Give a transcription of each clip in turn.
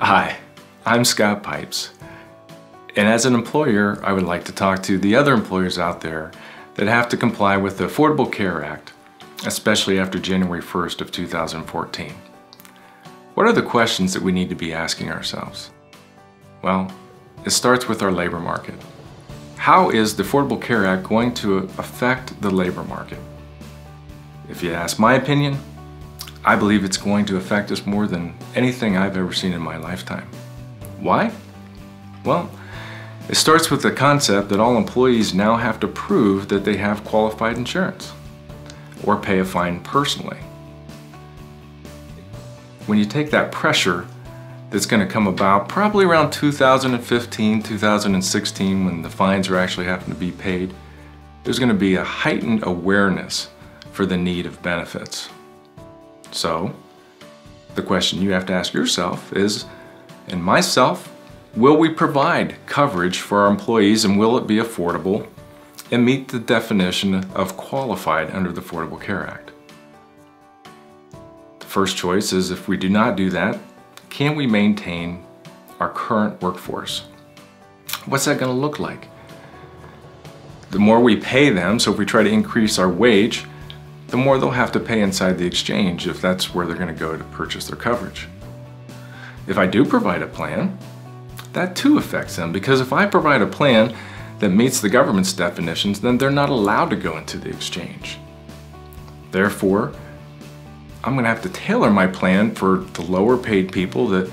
Hi, I'm Scott Pipes, and as an employer, I would like to talk to the other employers out there that have to comply with the Affordable Care Act, especially after January 1st of 2014. What are the questions that we need to be asking ourselves? Well, it starts with our labor market. How is the Affordable Care Act going to affect the labor market? If you ask my opinion, I believe it's going to affect us more than anything I've ever seen in my lifetime. Why? Well, it starts with the concept that all employees now have to prove that they have qualified insurance or pay a fine personally. When you take that pressure that's going to come about probably around 2015, 2016, when the fines are actually having to be paid, there's going to be a heightened awareness for the need of benefits. So, the question you have to ask yourself is, and myself, will we provide coverage for our employees, and will it be affordable and meet the definition of qualified under the Affordable Care Act? The first choice is, if we do not do that, can we maintain our current workforce? What's that going to look like? The more we pay them, so if we try to increase our wage, the more they'll have to pay inside the exchange if that's where they're going to go to purchase their coverage. If I do provide a plan, that too affects them, because if I provide a plan that meets the government's definitions, then they're not allowed to go into the exchange. Therefore, I'm going to have to tailor my plan for the lower paid people that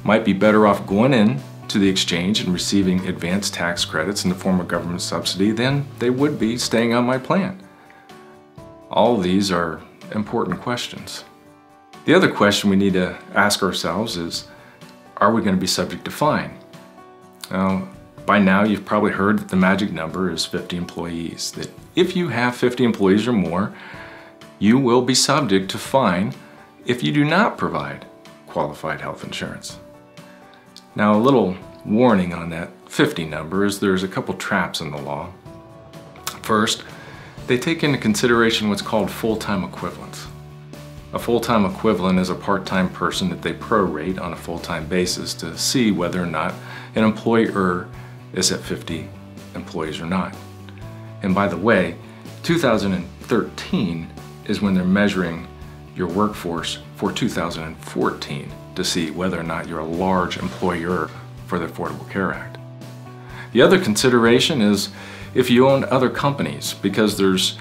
might be better off going in to the exchange and receiving advanced tax credits in the form of government subsidy than they would be staying on my plan. All of these are important questions. The other question we need to ask ourselves is, are we going to be subject to fine? Now, by now you've probably heard that the magic number is 50 employees, that if you have 50 employees or more, you will be subject to fine if you do not provide qualified health insurance. Now, a little warning on that 50 number is there's a couple traps in the law. First, they take into consideration what's called full-time equivalents. A full-time equivalent is a part-time person that they prorate on a full-time basis to see whether or not an employer is at 50 employees or not. And by the way, 2013 is when they're measuring your workforce for 2014 to see whether or not you're a large employer for the Affordable Care Act. The other consideration is if you own other companies, because there's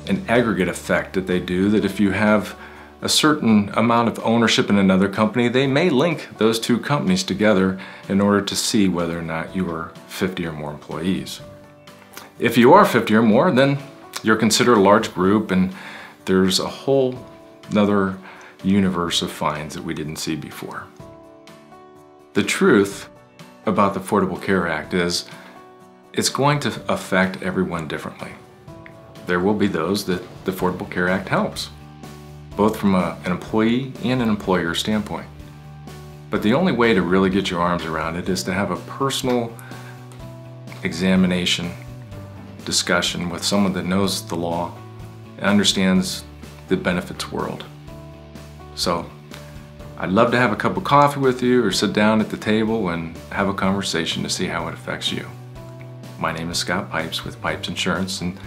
an aggregate effect that they do, that if you have a certain amount of ownership in another company, they may link those two companies together in order to see whether or not you are 50 or more employees. If you are 50 or more, then you're considered a large group, and there's a whole other universe of fines that we didn't see before. The truth about the Affordable Care Act is it's going to affect everyone differently. There will be those that the Affordable Care Act helps, both from an employee and an employer standpoint. But the only way to really get your arms around it is to have a personal examination, discussion with someone that knows the law and understands the benefits world. So I'd love to have a cup of coffee with you or sit down at the table and have a conversation to see how it affects you. My name is Scott Pipes with Pipes Insurance, and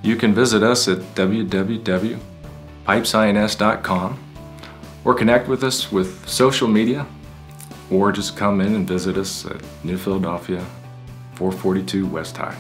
you can visit us at www.pipesins.com or connect with us with social media, or just come in and visit us at New Philadelphia, 442 West High.